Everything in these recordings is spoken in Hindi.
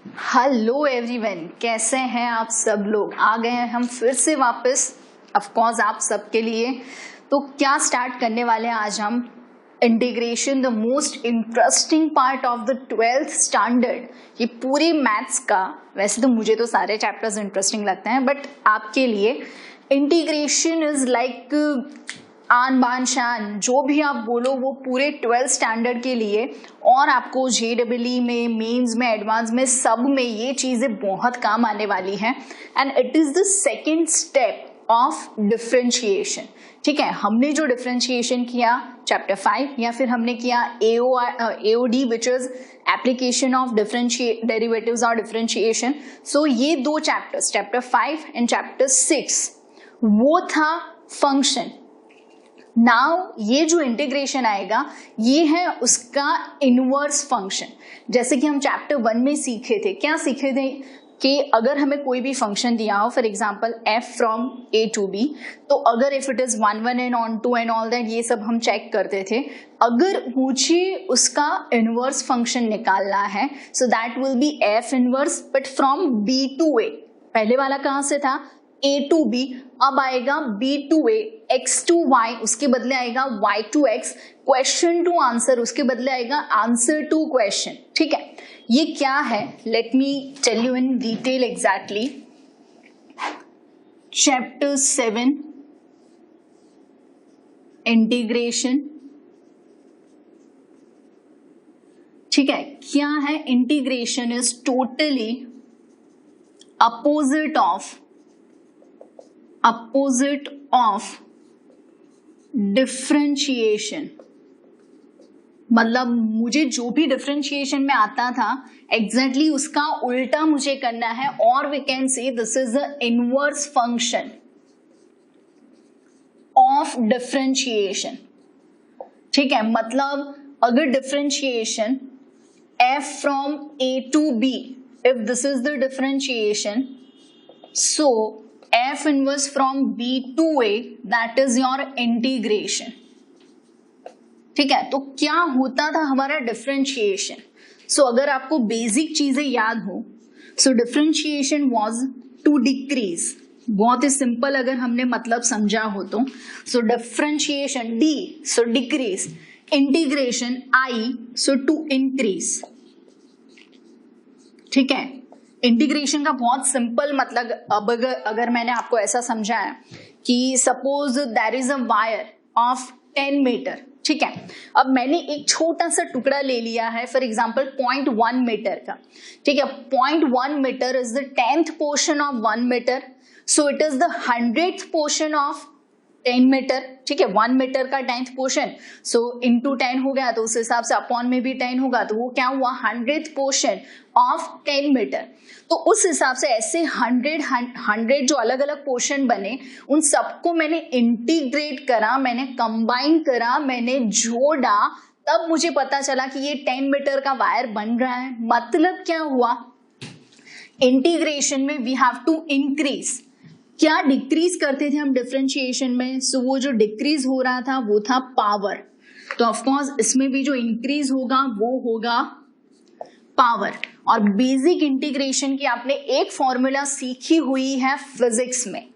हेलो एवरीवन, कैसे हैं आप सब लोग। आ गए हैं हम फिर से वापस, ऑफ कोर्स आप सबके लिए। तो क्या स्टार्ट करने वाले हैं आज हम, integration, the most interesting part of the 12th standard. ये पूरे मैथ्स का, वैसे तो मुझे तो सारे चैप्टर्स इंटरेस्टिंग लगते हैं, बट आपके लिए इंटीग्रेशन इज लाइक आन बान शान, जो भी आप बोलो वो पूरे 12th स्टैंडर्ड के लिए। और आपको JEE में, मेंस में, एडवांस में, सब में ये चीजें बहुत काम आने वाली हैं। And it is the second step of differentiation. ठीक है, हमने जो डिफरेंशिएशन किया चैप्टर 5, या फिर हमने किया AOD which is application of derivatives और डिफरेंशिएशन। सो ये दो चैप्टर्स, चैप्टर 5 एंड चैप्टर 6, वो था फंक्शन। नाउ ये जो इंटीग्रेशन आएगा ये है उसका इनवर्स फंक्शन। जैसे कि हम चैप्टर 1 में सीखे थे, क्या सीखे थे कि अगर हमें कोई भी फंक्शन दिया हो, for example f from a to b, तो अगर if it is 1 1 and on 2 and all that, ये सब हम चेक करते थे। अगर मुझे उसका इनवर्स फंक्शन निकालना है, so that will be f inverse but from b to a। पहले वाला कहां से था, a टू b, अब आएगा b to a, x to y, उसके बदले आएगा y to x, question to answer, उसके बदले आएगा आंसर टू क्वेश्चन। ठीक है, ये क्या है, let me tell you in detail exactly. Chapter 7 integration. ठीक है, क्या है integration is totally opposite of differentiation. मतलब मुझे जो भी डिफरेंशिएशन में आता था एग्जैक्टली उसका उल्टा मुझे करना है, और we can say this is the inverse function of differentiation. ठीक है, मतलब अगर differentiation f from a to b, if this is the differentiation, so f inverse from b to a, that is your integration। ठीक है, तो क्या होता था हमारा डिफरेंशिएशन। सो अगर आपको बेसिक चीजें याद हो, so differentiation was to decrease. बहुत ही सिंपल अगर हमने मतलब समझा हो तो, so differentiation d, so decrease, integration i, so to increase. ठीक है, इंटीग्रेशन का बहुत सिंपल मतलब, अब अगर मैंने आपको ऐसा समझाया कि suppose there is a wire of 10 metre. ठीक है, अब मैंने एक छोटा सा टुकड़ा ले लिया है, फॉर एग्जांपल 0.1 मीटर का। ठीक है, 0.1 metre is the 10th portion of 1 metre, so it is the 100th portion of 10 metre. ठीक है, 1 मीटर का 10th पोर्शन, सो इंटू 10 हो गया, तो उस हिसाब से अपॉन में भी 10 होगा, तो वो क्या हुआ, 100th पोर्शन ऑफ 10 मीटर। तो उस हिसाब से ऐसे 100 जो अलग अलग पोर्शन बने, उन सबको मैंने इंटीग्रेट करा, मैंने कंबाइन करा, मैंने जोड़ा, तब मुझे पता चला कि ये 10 मीटर का वायर बन रहा है। मतलब क्या हुआ, इंटीग्रेशन में वी हैव टू इंक्रीज। क्या डिक्रीज करते थे हम डिफरेंशिएशन में, सो वो जो डिक्रीज हो रहा था वो था पावर। तो ऑफकोर्स इसमें भी जो इंक्रीज होगा वो होगा पावर। और बेसिक इंटीग्रेशन की आपने एक फॉर्मूला सीखी हुई है फिजिक्स में।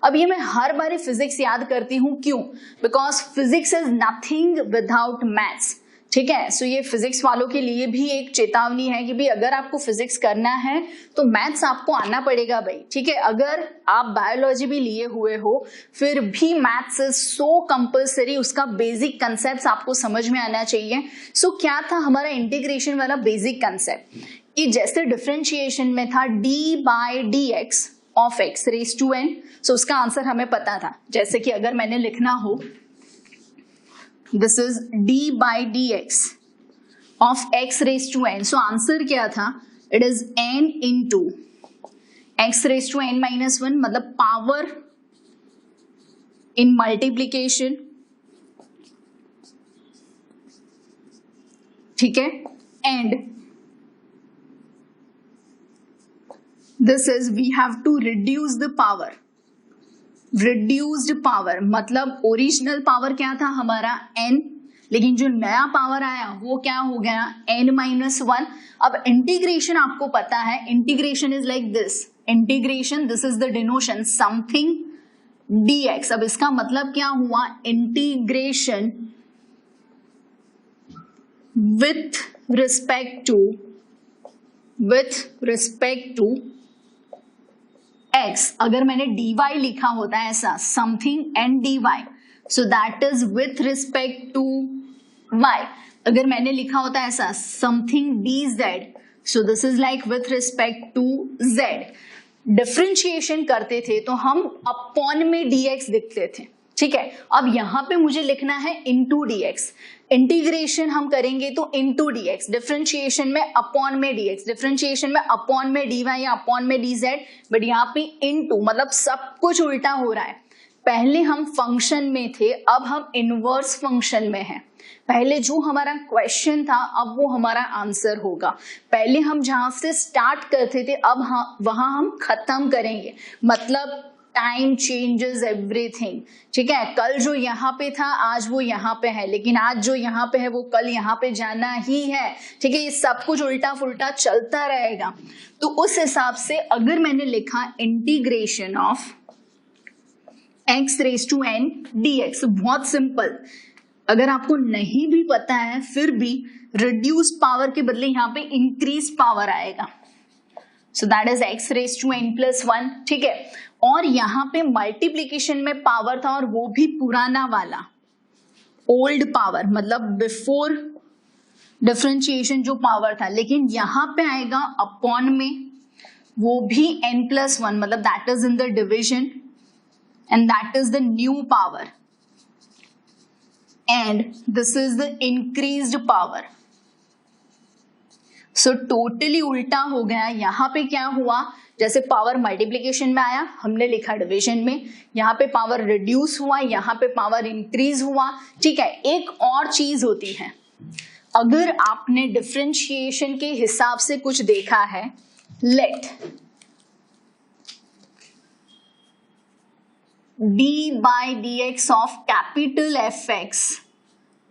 अब ये मैं हर बार फिजिक्स याद करती हूँ, क्यों, because physics is nothing without maths. ठीक है, सो ये फिजिक्स वालों के लिए भी एक चेतावनी है कि भाई अगर आपको फिजिक्स करना है तो मैथ्स आपको आना पड़ेगा भाई। ठीक है, अगर आप बायोलॉजी भी लिए हुए हो फिर भी मैथ्स इज सो कंपल्सरी, उसका बेसिक कंसेप्ट आपको समझ में आना चाहिए। सो क्या था हमारा इंटीग्रेशन वाला बेसिक कंसेप्ट, कि जैसे डिफरेंशिएशन में था d by dx of x raise to n, so उसका आंसर हमें पता था। जैसे कि अगर मैंने लिखना हो this is d by dx of x raise to n, so answer क्या था, it is n into x raise to n minus 1, मतलब पावर इन मल्टीप्लीकेशन। ठीक है, and this is we have to reduce the power. Reduced power मतलब ओरिजिनल पावर क्या था हमारा n, लेकिन जो नया पावर आया वो क्या हो गया, n-1। अब इंटीग्रेशन आपको पता है, integration is like this, integration this is the डिनोशन something dx। अब इसका मतलब क्या हुआ, integration with respect to x। अगर मैंने dy लिखा होता है ऐसा something and dy, so that is with respect to y। अगर मैंने लिखा होता है ऐसा something dz, so this is like with respect to z। Differentiation करते थे तो हम अपॉन में dx लिखते थे, ठीक है। अब यहां पे मुझे लिखना है इनटू dx, इंटीग्रेशन हम करेंगे तो इनटू dx, डिफरेंशिएशन में अपॉन में dx, डिफरेंशिएशन में अपॉन में dy या अपॉन में dz, बट यहाँ पे इनटू, मतलब सब कुछ उल्टा हो रहा है। पहले हम फंक्शन में थे, अब हम इनवर्स फंक्शन में हैं। पहले जो हमारा क्वेश्चन था अब वो हमारा आंसर होगा। पहले हम जहां से स्टार्ट करते थे अब वहां हम खत्म करेंगे, मतलब टाइम चेंजेस एवरीथिंग, ठीक है। कल जो यहाँ पे था आज वो यहाँ पे है, लेकिन आज जो यहाँ पे है वो कल यहाँ पे जाना ही है, ठीक है। ये सब कुछ उल्टा फुल्टा चलता रहेगा। तो उस हिसाब से अगर मैंने लिखा integration of x raise to n dx, बहुत सिंपल। अगर आपको नहीं भी पता है फिर भी रिड्यूस पावर के बदले यहाँ पे इंक्रीज पावर आएगा, so that is x raise to n+1, ठीक है। और यहाँ पे मल्टीप्लीकेशन में पावर था और वो भी पुराना वाला ओल्ड पावर, मतलब बिफोर डिफरेंशिएशन जो पावर था, लेकिन यहाँ पे आएगा अपॉन में, वो भी n+1, मतलब that is in the division and that is the new power and this is the increased power। so totally उल्टा हो गया। यहाँ पे क्या हुआ, जैसे पावर मल्टीप्लिकेशन में आया हमने लिखा डिवीजन में, यहाँ पे पावर रिड्यूस हुआ, यहाँ पे पावर इंक्रीज हुआ, ठीक है। एक और चीज होती है, अगर आपने डिफरेंशिएशन के हिसाब से कुछ देखा है, late d by dx of capital Fx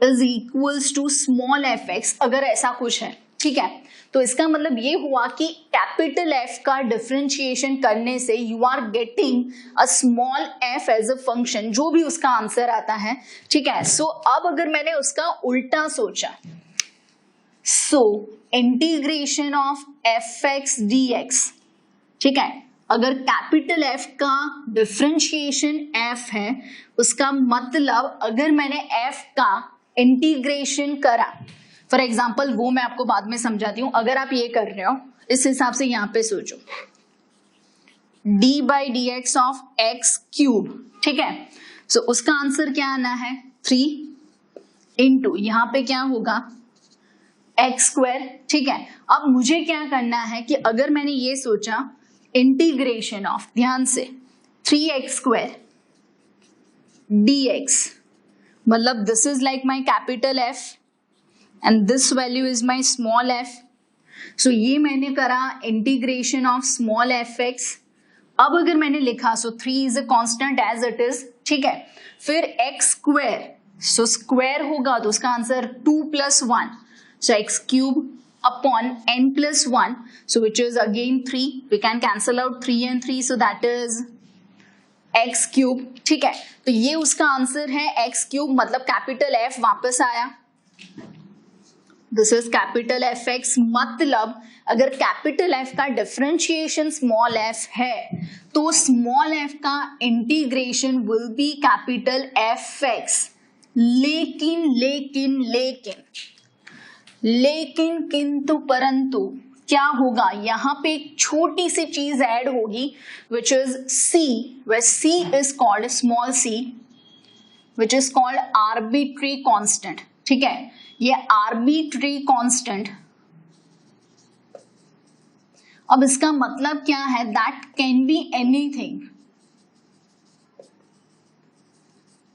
is equals to small fx, अगर ऐसा कुछ है, ठीक है। तो इसका मतलब ये हुआ कि कैपिटल F का डिफरेंशिएशन करने से you are getting a small f as a function, जो भी उसका आंसर आता है, ठीक है। सो अब अगर मैंने उसका उल्टा सोचा, सो इंटीग्रेशन ऑफ fx dx, ठीक है। अगर कैपिटल F का डिफरेंशिएशन f है, उसका मतलब अगर मैंने f का इंटीग्रेशन करा, फॉर एग्जाम्पल वो मैं आपको बाद में समझाती हूं। अगर आप ये कर रहे हो इस हिसाब से यहां पे सोचो, d by d x of x cube, ठीक है। सो उसका आंसर क्या आना है, 3 इंटू यहाँ पे क्या होगा एक्स स्क्वायर, ठीक है। अब मुझे क्या करना है कि अगर मैंने ये सोचा इंटीग्रेशन ऑफ, ध्यान से 3x स्क्वायर dx, मतलब this is like my capital F and this value is my small f। सो ये मैंने करा इंटीग्रेशन ऑफ स्मॉल fx। अब अगर मैंने लिखा so 3 is a constant as it is, ठीक है। फिर x स्क्वायर, सो स्क्वायर होगा तो उसका answer 2+1, so x cube upon n+1, so which is again 3, we can cancel out 3 and 3, so that is x cube, ठीक है। तो ये उसका आंसर है x क्यूब, मतलब कैपिटल F वापस आया, दिस इज कैपिटल Fx। मतलब अगर कैपिटल F का डिफरेंशिएशन स्मॉल f है तो स्मॉल f का integration will be capital Fx। लेकिन लेकिन लेकिन लेकिन किंतु परंतु क्या होगा, यहाँ पे एक छोटी सी चीज ऐड होगी which is c, where c is called small c, which is called arbitrary constant, ठीक है। ये arbitrary constant, अब इसका मतलब क्या है, that can be anything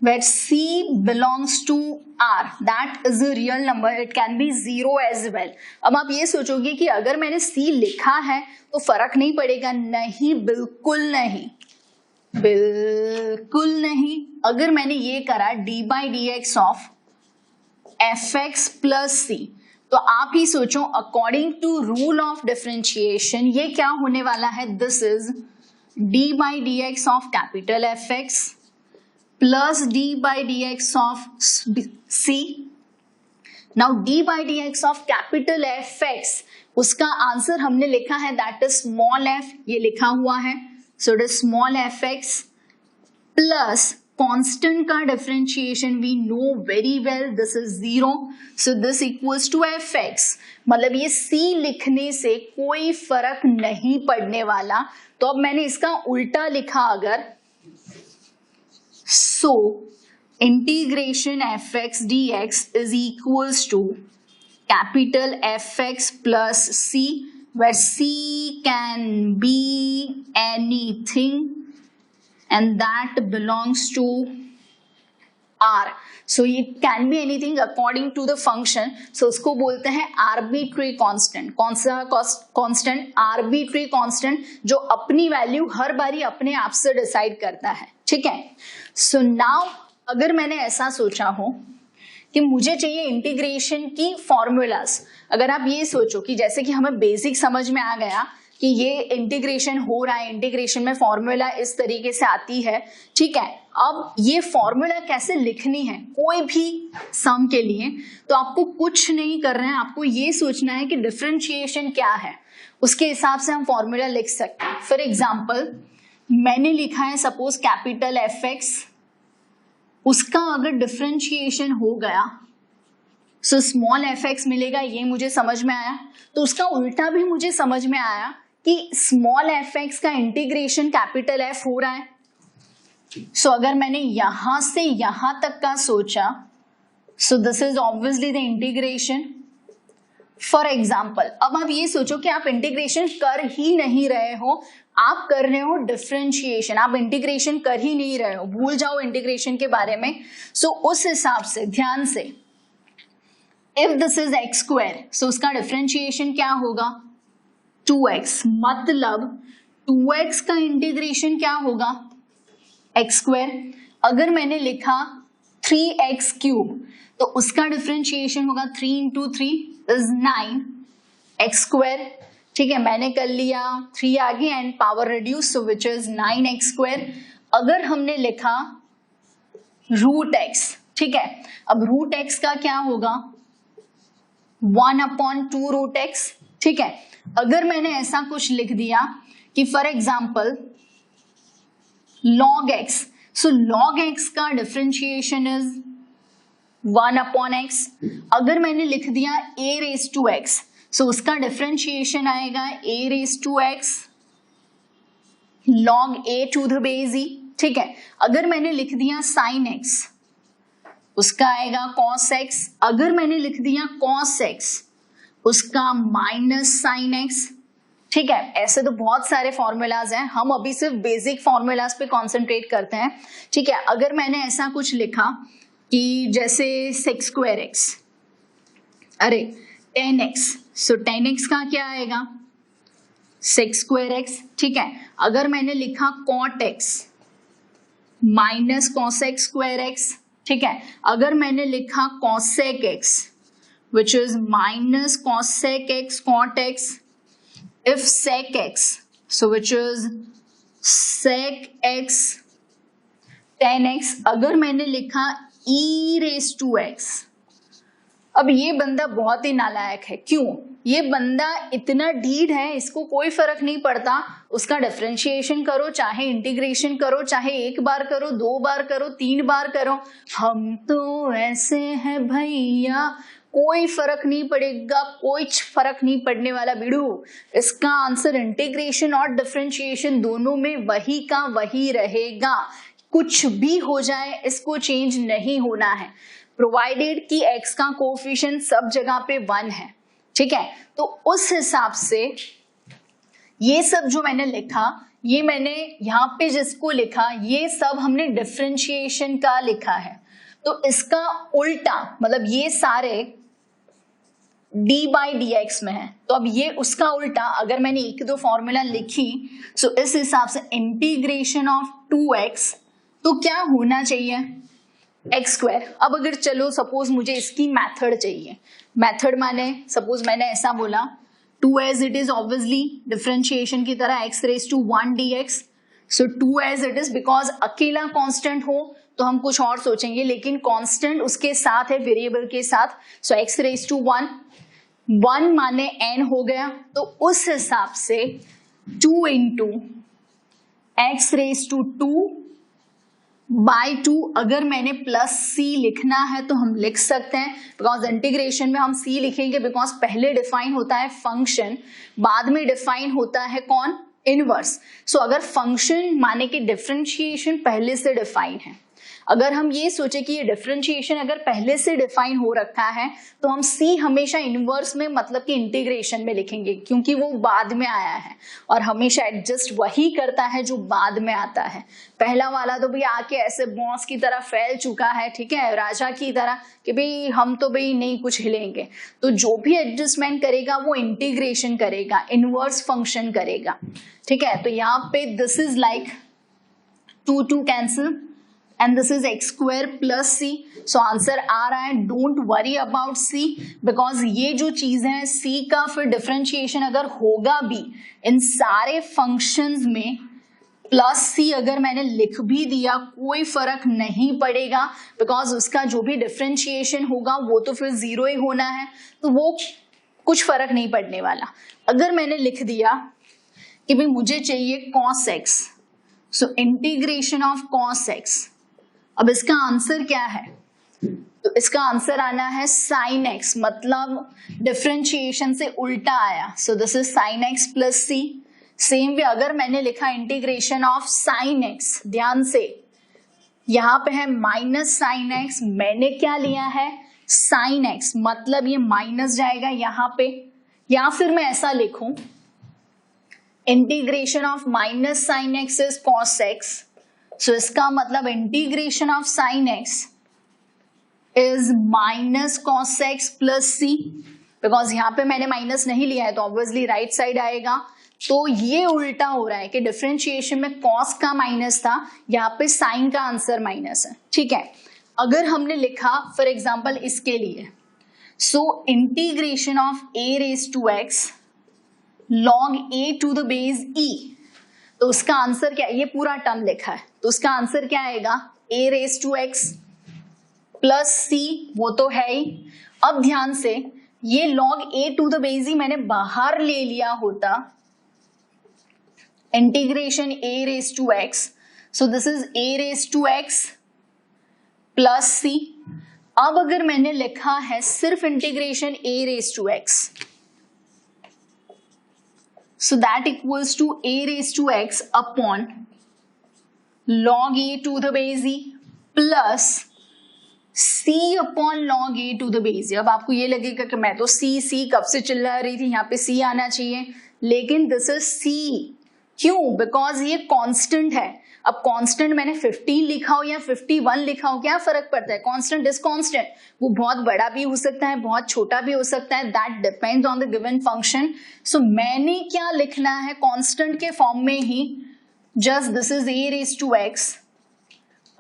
where c belongs to r, that is a real number, it can be 0 as well। अब आप ये सोचोगे कि अगर मैंने c लिखा है तो फर्क नहीं पड़ेगा, नहीं, बिल्कुल नहीं, बिल्कुल नहीं। अगर मैंने ये करा d by dx of f x plus c. तो आप ही सोचो, according to rule of differentiation ये क्या होने वाला है, this is d by d x of capital F x plus d by d x of c. Now d by d x of capital F x, उसका आंसर हमने लिखा है दैट इज स्मॉल एफ, ये लिखा हुआ है, so it is small f x plus constant का differentiation we know very well, this is 0, so this equals to f x. मतलब ये सी लिखने से कोई फर्क नहीं पड़ने वाला। तो अब मैंने इसका उल्टा लिखा अगर, so integration f x d x is equals to capital F x plus c, where c can be anything and that belongs to R. So it can be anything according to the function. So उसको बोलते हैं arbitrary constant. कौन सा constant? Arbitrary constant, जो अपनी वैल्यू हर बारी अपने आप से डिसाइड करता है, ठीक है। So now अगर मैंने ऐसा सोचा हो कि मुझे चाहिए इंटीग्रेशन की फॉर्मूलाज, अगर आप ये सोचो कि जैसे कि हमें बेसिक समझ में आ गया कि ये इंटीग्रेशन हो रहा है, इंटीग्रेशन में फॉर्मूला इस तरीके से आती है, ठीक है। अब ये फॉर्मूला कैसे लिखनी है कोई भी सम के लिए, तो आपको कुछ नहीं करना है, आपको ये सोचना है कि डिफरेंशिएशन क्या है, उसके हिसाब से हम फॉर्मूला लिख सकते हैं। फॉर एग्जाम्पल मैंने लिखा है सपोज कैपिटल एफ एक्स, उसका अगर डिफरेंशिएशन हो गया सो स्मॉल एफ एक्स मिलेगा, ये मुझे समझ में आया। तो उसका उल्टा भी मुझे समझ में आया कि स्मॉल एफ एक्स का इंटीग्रेशन कैपिटल एफ हो रहा है। सो अगर मैंने यहां से यहां तक का सोचा, सो this is obviously the integration. For example अब आप ये सोचो कि आप इंटीग्रेशन कर ही नहीं रहे हो, आप कर रहे हो डिफरेंशिएशन, आप इंटीग्रेशन कर ही नहीं रहे हो, भूल जाओ इंटीग्रेशन के बारे में। सो उस हिसाब से ध्यान से, if this is x square, so उसका डिफरेंशिएशन क्या होगा 2x, मतलब 2x का इंटीग्रेशन क्या होगा एक्स स्क्वायर। अगर मैंने लिखा 3x क्यूब, तो उसका डिफरेंशिएशन होगा 3 इंटू 3 इज 9 एक्स स्क्वायर, ठीक है। मैंने कर लिया 3 आगे and power reduce, so which is 9x square. अगर हमने लिखा रूट एक्स, ठीक है, अब रूट एक्स का क्या होगा 1/2 रूट एक्स, ठीक है। अगर मैंने ऐसा कुछ लिख दिया कि for example log x, so log x का डिफरेंशिएशन इज 1/x। अगर मैंने लिख दिया a raised to x, सो उसका डिफरेंशिएशन आएगा a raised to x log a to the base e, ठीक है। अगर मैंने लिख दिया sin x, उसका आएगा cos x। अगर मैंने लिख दिया cos x, उसका माइनस साइन एक्स, ठीक है। ऐसे तो बहुत सारे फॉर्मूलाज हैं, हम अभी सिर्फ बेसिक फॉर्मूलाज पे कॉन्सेंट्रेट करते हैं, ठीक है। अगर मैंने ऐसा कुछ लिखा कि जैसे सेक्स स्क्वायर एक्स, अरे 10x, सो 10x का क्या आएगा सेक्स स्क्वायर एक्स, ठीक है। अगर मैंने लिखा cot x minus cos x square x, ठीक है। अगर मैंने लिखा cosec x which is minus cosec x cot x, if sec x, so which is sec x tan x। अगर मैंने लिखा e raised to x, अब ये बंदा बहुत ही नालायक है। क्यों? ये बंदा इतना ढीठ है, इसको कोई फर्क नहीं पड़ता, उसका डिफरेंशिएशन करो चाहे इंटीग्रेशन करो, चाहे एक बार करो 2 बार करो 3 बार करो, हम तो ऐसे हैं भैया, कोई फर्क नहीं पड़ेगा, कोई फर्क नहीं पड़ने वाला बिड़ू। इसका आंसर इंटीग्रेशन और डिफरेंशिएशन दोनों में वही का वही रहेगा, कुछ भी हो जाए इसको चेंज नहीं होना है, प्रोवाइडेड कि x का कोफिशिएंट सब जगह पे 1 है, ठीक है। तो उस हिसाब से ये सब जो मैंने लिखा, ये मैंने यहाँ पे जिसको लिखा, ये सब हमने डिफरेंशिएशन का लिखा है। तो इसका उल्टा मतलब ये सारे d बाई डी एक्स में है, तो अब ये उसका उल्टा अगर मैंने 1-2 फॉर्मूला लिखी, सो इस हिसाब से इंटीग्रेशन ऑफ 2x, तो क्या होना चाहिए एक्स स्क्वायर। अब अगर चलो सपोज मुझे इसकी मेथड चाहिए, मेथड माने सपोज मैंने ऐसा बोला 2 as it is obviously differentiation की तरह x raised to 1 dx, so 2 as it is because अकेला कांस्टेंट हो तो हम कुछ और सोचेंगे, लेकिन कांस्टेंट उसके साथ है वेरिएबल के साथ, so x raised to 1 माने n हो गया, तो उस हिसाब से 2 into x raised to 2 by 2, अगर मैंने प्लस c लिखना है तो हम लिख सकते हैं, बिकॉज इंटीग्रेशन में हम c लिखेंगे बिकॉज पहले डिफाइन होता है फंक्शन, बाद में डिफाइन होता है कौन, इनवर्स। सो अगर फंक्शन माने कि डिफरेंशिएशन पहले से डिफाइन है, अगर हम ये सोचे कि ये डिफरेंशिएशन अगर पहले से डिफाइन हो रखा है तो हम c हमेशा इनवर्स में मतलब कि इंटीग्रेशन में लिखेंगे, क्योंकि वो बाद में आया है और हमेशा एडजस्ट वही करता है जो बाद में आता है। पहला वाला तो भाई आके ऐसे बॉस की तरह फैल चुका है, ठीक है, राजा की तरह कि भाई हम तो भाई नहीं कुछ हिलेंगे, तो जो भी एडजस्टमेंट करेगा वो इंटीग्रेशन करेगा, इनवर्स फंक्शन करेगा, ठीक है। तो यहाँ पे this is like 2 cancel and this is x square plus c, so answer आ रहा है, don't worry about c, because ये जो चीज है c का फिर डिफरेंशिएशन अगर होगा भी इन सारे फंक्शंस में प्लस c अगर मैंने लिख भी दिया कोई फर्क नहीं पड़ेगा, बिकॉज उसका जो भी डिफरेंशिएशन होगा वो तो फिर जीरो ही होना है, तो वो कुछ फर्क नहीं पड़ने वाला। अगर मैंने लिख दिया कि भाई मुझे चाहिए cos x, so integration of cos x, अब इसका आंसर क्या है, तो इसका आंसर आना है sin x, मतलब डिफरेंशिएशन से उल्टा आया, सो this is sin x plus c। Same way अगर मैंने लिखा इंटीग्रेशन ऑफ sin x, ध्यान से यहाँ पे है माइनस sin x, मैंने क्या लिया है sin x, मतलब ये माइनस जाएगा यहाँ पे, या फिर मैं ऐसा लिखूं integration of minus sin x is cos x, सो इसका मतलब integration of sin x is minus cos x plus c, because यहाँ पे मैंने माइनस नहीं लिया है तो ऑब्वियसली राइट साइड आएगा, तो ये उल्टा हो रहा है कि डिफरेंशिएशन में cos का माइनस था, यहाँ पे sin का आंसर माइनस है, ठीक है। अगर हमने लिखा फॉर एग्जाम्पल इसके लिए, so integration of a raise to x log a to the base e, तो उसका आंसर क्या, ये पूरा टर्म लिखा है तो उसका आंसर क्या आएगा a raise to x plus c, वो तो है ही। अब ध्यान से ये log a to the base e मैंने बाहर ले लिया होता, integration a raise to x, so this is a raise to x plus c। अब अगर मैंने लिखा है सिर्फ integration a raise to x, so that equals to a raised to x upon log a to the base e plus c upon log a to the base e। अब आपको ये लगेगा कि मैं तो c कब से चिल्ला रही थी, यहाँ पे c आना चाहिए, लेकिन दिस इज c, क्यों, बिकॉज ये कांस्टेंट है। अब कांस्टेंट मैंने 15 लिखा हो या 51 लिखा हो क्या फर्क पड़ता है, कांस्टेंट इज कांस्टेंट, वो बहुत बड़ा भी हो सकता है बहुत छोटा भी हो सकता है, that depends on the given function. So मैंने क्या लिखना है कांस्टेंट के फॉर्म में ही, just this is a raise to x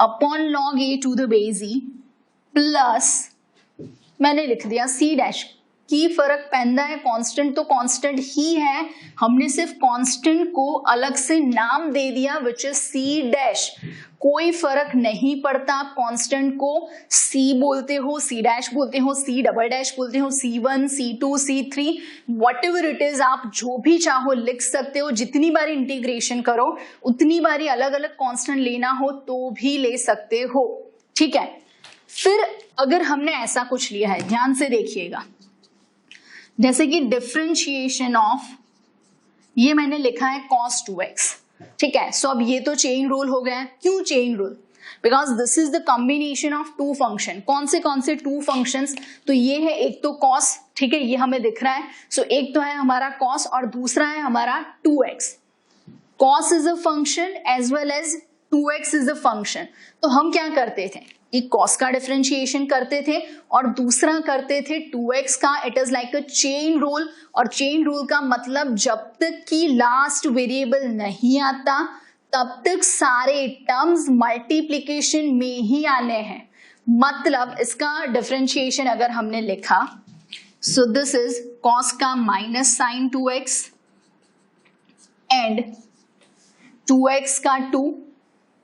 upon log a to the base e plus मैंने लिख दिया c डैश, की फर्क पैदा है, कांस्टेंट तो कांस्टेंट ही है, हमने सिर्फ कांस्टेंट को अलग से नाम दे दिया विच इज c डैश, कोई फर्क नहीं पड़ता आप कांस्टेंट को c बोलते हो, c डैश बोलते हो, c डबल डैश बोलते हो, c1 c2 c3 whatever it is, आप जो भी चाहो लिख सकते हो, जितनी बार इंटीग्रेशन करो उतनी बारी अलग अलग कांस्टेंट लेना हो तो भी ले सकते हो, ठीक है। फिर अगर हमने ऐसा कुछ लिया है, ध्यान से देखिएगा, जैसे कि डिफरेंशिएशन ऑफ, ये मैंने लिखा है cos 2x, ठीक है। सो अब ये तो चेन रूल हो गया, क्यों chain rule, because this is the combination of two function. कौन से टू फंक्शंस, तो ये है एक तो cos, ठीक है, ये हमें दिख रहा है, सो एक तो है हमारा cos और दूसरा है हमारा 2x। cos is a function as well as 2x is a function, तो हम क्या करते थे, एक cos का डिफरेंशिएशन करते थे और दूसरा करते थे 2x का, it is like a chain rule, और चेन रूल का मतलब जब तक कि लास्ट वेरिएबल नहीं आता तब तक सारे टर्म्स मल्टीप्लिकेशन में ही आने हैं, मतलब इसका डिफरेंशिएशन अगर हमने लिखा, सो दिस इज कॉस का minus sine 2x and 2x का 2,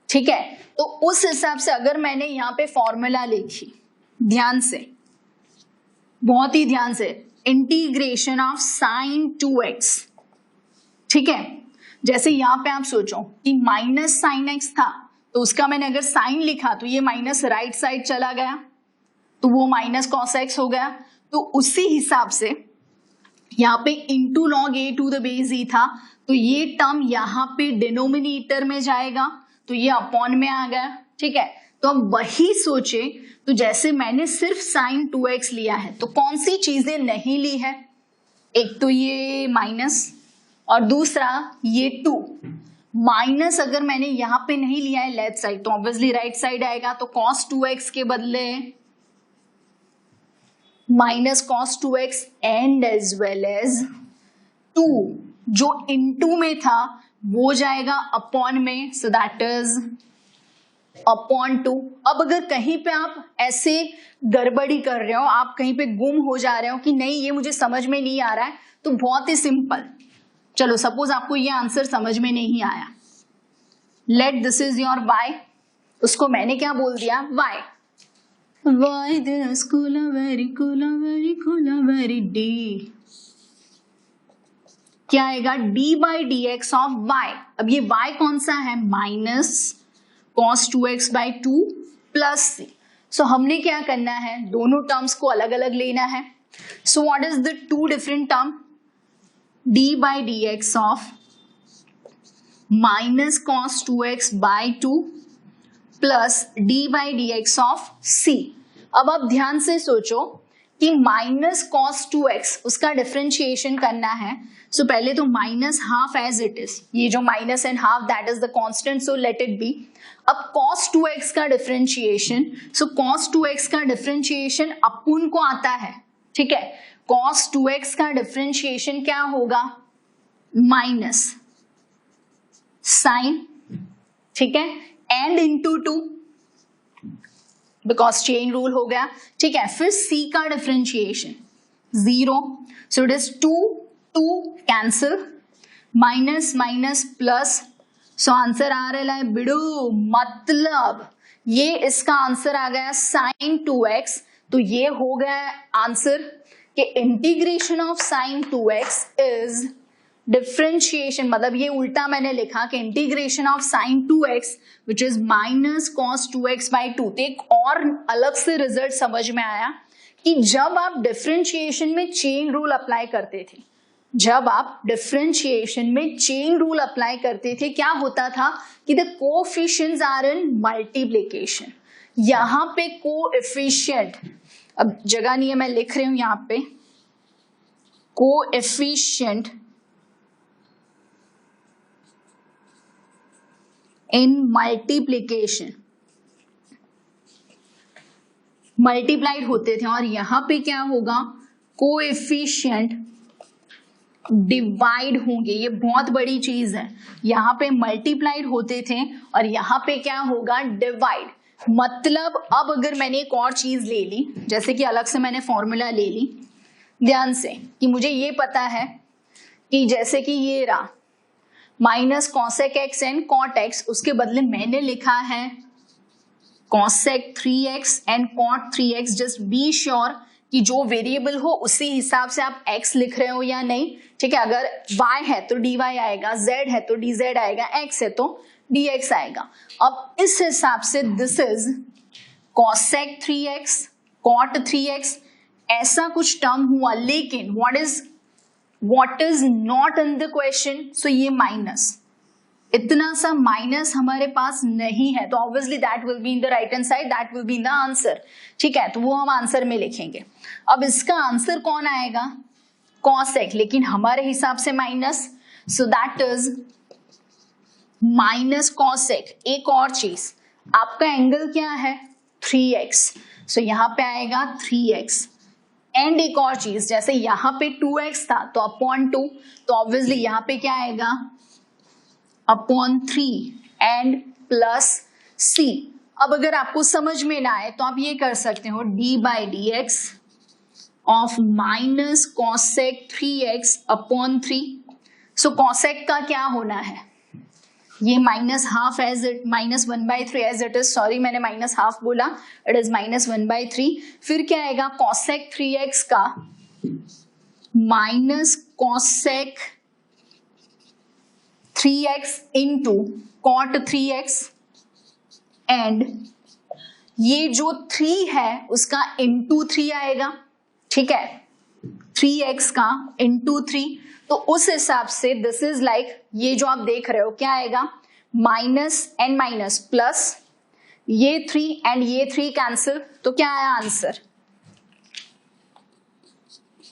ठीक है। तो उस हिसाब से अगर मैंने यहाँ पे फॉर्मूला लिखी, ध्यान से, बहुत ही ध्यान से, इंटीग्रेशन ऑफ साइन 2x, ठीक है। जैसे यहाँ पे आप सोचो कि माइनस साइन x था, तो उसका मैंने अगर साइन लिखा तो ये माइनस राइट साइड चला गया, तो वो माइनस कॉस x हो गया। तो उसी हिसाब से यहाँ पे into log a to the base e था, तो ये टर्म यहाँ पे डिनोमिनेटर में जाएगा, तो ये अपॉन में आ गया, ठीक है। तो अब वही सोचे, तो जैसे मैंने सिर्फ साइन 2x लिया है, तो कौन सी चीजें नहीं ली है, एक तो ये माइनस और दूसरा ये 2। माइनस अगर मैंने यहाँ पे नहीं लिया है लेफ्ट साइड, तो ऑब्वियसली राइट साइड आएगा, तो cos 2x के बदले minus cos 2x and as well as 2 जो इनटू में था वो जाएगा अपॉन में, सो दैट इज अपॉन 2। अब अगर कहीं पे आप ऐसे गड़बड़ी कर रहे हो, आप कहीं पे गुम हो जा रहे हो कि नहीं ये मुझे समझ में नहीं आ रहा है, तो बहुत ही सिंपल, चलो सपोज आपको ये आंसर समझ में नहीं आया, let this is your y, उसको मैंने क्या बोल दिया, y this cola very cola very cola very d, क्या आएगा d by dx of y। अब ये y कौन सा है, minus cos 2x by 2 plus c। सो हमने क्या करना है, दोनों टर्म्स को अलग अलग लेना है। So what is the two different term, d by dx of minus cos 2x by 2 plus d by dx of c। अब आप ध्यान से सोचो कि माइनस cos 2x उसका डिफरेंशिएशन करना है, सो पहले तो minus half as it is, ये जो minus and half that is the constant, so let it be. अब cos 2x का डिफरेंशिएशन, सो cos 2x का डिफरेंशिएशन अपुन को आता है, ठीक है। cos 2x का डिफरेंशिएशन क्या होगा, माइनस साइन, ठीक है, and into 2 because chain rule हो गया, ठीक है। फिर c का differentiation 0, so it is 2 cancel, minus minus plus, so answer आ रहा है बिडू, मतलब ये इसका आंसर आ गया साइन 2x। तो ये हो गया आंसर कि integration of sine 2x is differentiation, मतलब ये उल्टा मैंने लिखा कि integration of sine 2x which is minus cos 2x by 2। तो एक और अलग से रिजल्ट समझ में आया कि जब आप डिफरेंशिएशन में चेन रूल अप्लाई करते थे, जब आप डिफरेंशिएशन में चेन रूल अप्लाई करते थे, क्या होता था कि the coefficients are in multiplication. यहाँ पे कोएफिशिएंट, अब जगह नहीं है मैं लिख रही हूं यहाँ पे, कोएफिशिएंट इन मल्टीप्लिकेशन मल्टीप्लाइड होते थे, और यहां पे क्या होगा, कोएफिशिएंट डिवाइड होंगे। ये बहुत बड़ी चीज है, यहाँ पे मल्टीप्लाइड होते थे और यहाँ पे क्या होगा, डिवाइड। मतलब अब अगर मैंने एक और चीज ले ली, जैसे कि अलग से मैंने फॉर्मूला ले ली, ध्यान से, कि मुझे ये पता है कि जैसे कि ये रहा minus cosec x and cot x, उसके बदले मैंने लिखा है cosec 3x and cot 3x। Just be sure कि जो वेरिएबल हो उसी हिसाब से आप x लिख रहे हो या नहीं, ठीक है। अगर y है तो dy आएगा, z है तो dz आएगा, x है तो dx आएगा। अब इस हिसाब से this is cosec 3x cot 3x, ऐसा कुछ टर्म हुआ, लेकिन what is not in the question, so ये माइनस, इतना सा माइनस हमारे पास नहीं है, तो obviously that will be in the right hand side, that will be in the answer, ठीक है। तो वो हम आंसर में लिखेंगे। अब इसका आंसर कौन आएगा, कॉसेक, लेकिन हमारे हिसाब से minus, so that is minus cosec. एक और चीज, आपका एंगल क्या है, 3x, सो यहाँ पे आएगा 3x। एंड एक और चीज, जैसे यहाँ पे 2x था तो अपॉन 2, तो ऑब्वियसली यहाँ पे क्या आएगा, अपॉन 3 एंड प्लस c। अब अगर आपको समझ में ना आए तो आप ये कर सकते हो d/dx of minus cosec 3x upon 3। So cosec का क्या होना है, ये minus half as it -1/3 as it is, sorry मैंने माइनस हाफ बोला, इट इज -1/3। फिर क्या आएगा कॉसेक 3x का minus cosec 3x into cot 3x, and ये जो 3 है उसका इंटू 3 आएगा, ठीक है, 3x का इंटू 3। तो उस हिसाब से दिस इज लाइक ये जो आप देख रहे हो क्या आएगा, माइनस एंड माइनस प्लस, ये 3 एंड ये 3 कैंसिल, तो क्या आया answer,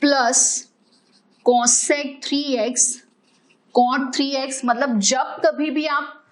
plus cosec 3x cot 3x। मतलब जब कभी भी आप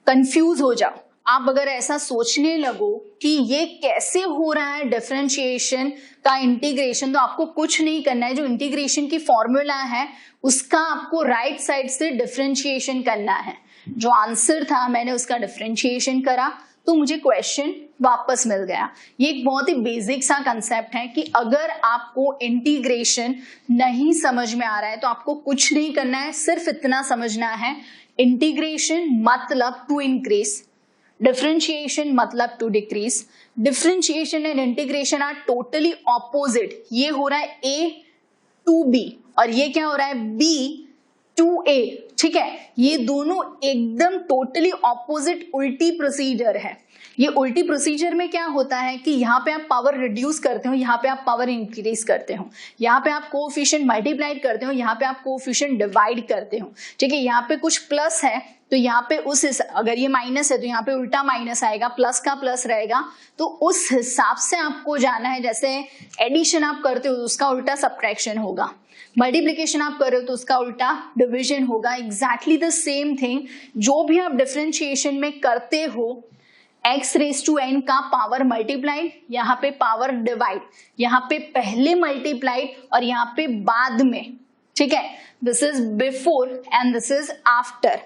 कंफ्यूज हो जाओ, आप अगर ऐसा सोचने लगो कि ये कैसे हो रहा है डिफरेंशिएशन का इंटीग्रेशन, तो आपको कुछ नहीं करना है, जो इंटीग्रेशन की फॉर्मूला है उसका आपको राइट साइड से डिफरेंशिएशन करना है। जो आंसर था मैंने उसका डिफरेंशिएशन करा तो मुझे क्वेश्चन वापस मिल गया। ये एक बहुत ही बेसिक सा कंसेप्ट है कि अगर आपको इंटीग्रेशन नहीं समझ में आ रहा है तो आपको कुछ नहीं करना है, सिर्फ इतना समझना है, इंटीग्रेशन मतलब टू इंक्रीज, डिफरेंशिएशन मतलब to decrease. Differentiation and integration are totally opposite. ये हो रहा है A to B और ये क्या हो रहा है B to A, ठीक है, ये दोनों एकदम टोटली ऑपोजिट उल्टी प्रोसीजर है। ये उल्टी प्रोसीजर में क्या होता है कि यहाँ पे आप पावर रिड्यूस करते हो, यहाँ पे आप पावर इंक्रीज करते हो, यहाँ पे आप कोएफिशिएंट मल्टीप्लाइड करते हो, यहाँ पे आप कोएफिशिएंट डिवाइड करते हो, ठीक है। यहाँ पे कुछ प्लस है तो यहाँ पे अगर ये माइनस है तो यहाँ पे उल्टा माइनस आएगा, प्लस का प्लस रहेगा, तो उस हिसाब से आपको जाना है। जैसे एडिशन आप करते हो तो उसका उल्टा सब्ट्रैक्शन होगा, मल्टीप्लिकेशन आप कर रहे हो तो उसका उल्टा डिवीजन होगा। एग्जैक्टली द सेम थिंग जो भी आप डिफरेंशिएशन में करते हो, x⁻n का पावर मल्टीप्लाइड, यहाँ पे पावर डिवाइड, यहाँ पे पहले मल्टीप्लाइड और यहाँ पे बाद में, ठीक है, this is before and this is after.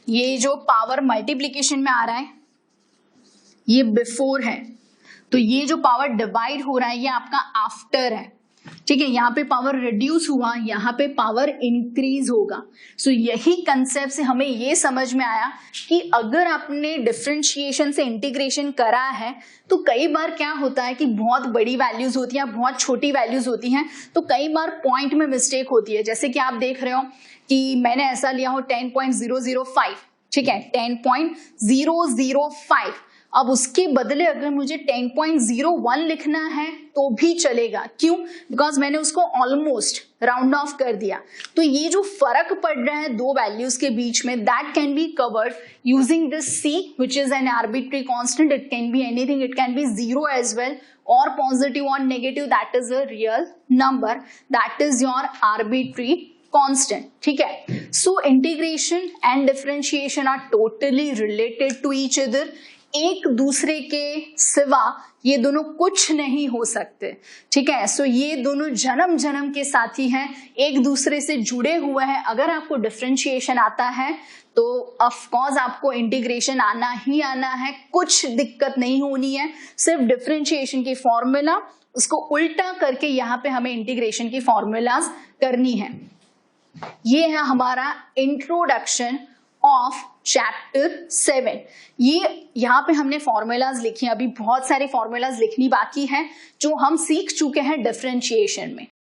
ये जो पावर मल्टीप्लिकेशन में आ रहा है ये बिफोर है, तो ये जो पावर डिवाइड हो रहा है ये आपका आफ्टर है, ठीक है। यहाँ पे पावर रिड्यूस हुआ, यहाँ पे पावर इंक्रीज होगा। सो यही कंसेप्ट से हमें ये समझ में आया कि अगर आपने डिफरेंशिएशन से इंटीग्रेशन करा है तो कई बार क्या होता है कि बहुत बड़ी वैल्यूज होती हैं, बहुत छोटी वैल्यूज होती हैं, तो कई बार पॉइंट में मिस्टेक होती है। जैसे कि आप देख रहे हो कि मैंने ऐसा लिया हो 10.005, ठीक है, 10.005, अब उसके बदले अगर मुझे 10.01 लिखना है तो भी चलेगा, क्यों, बिकॉज मैंने उसको ऑलमोस्ट राउंड ऑफ कर दिया। तो ये जो फर्क पड़ रहा है दो वैल्यूज के बीच में, that can be covered using this c which is an arbitrary constant. It can be anything, it can be zero as well, or positive or negative, that is a real number, that is your arbitrary constant, ठीक है। So integration and differentiation are totally related to each other. एक दूसरे के सिवा ये दोनों कुछ नहीं हो सकते, ठीक है। सो ये दोनों जन्म जन्म के साथी हैं, एक दूसरे से जुड़े हुए हैं। अगर आपको डिफरेंशिएशन आता है तो ऑफ कोर्स आपको इंटीग्रेशन आना ही आना है, कुछ दिक्कत नहीं होनी है। सिर्फ डिफरेंशिएशन की फॉर्मूला उसको उल्टा करके यहाँ पे हमें इंटीग्रेशन की फॉर्मूलाज करनी है। ये है हमारा इंट्रोडक्शन ऑफ चैप्टर 7। ये यहाँ पे हमने फॉर्मूलाज लिखी हैं, अभी बहुत सारे फॉर्मूलाज लिखनी बाकी हैं जो हम सीख चुके हैं डिफरेंशिएशन में।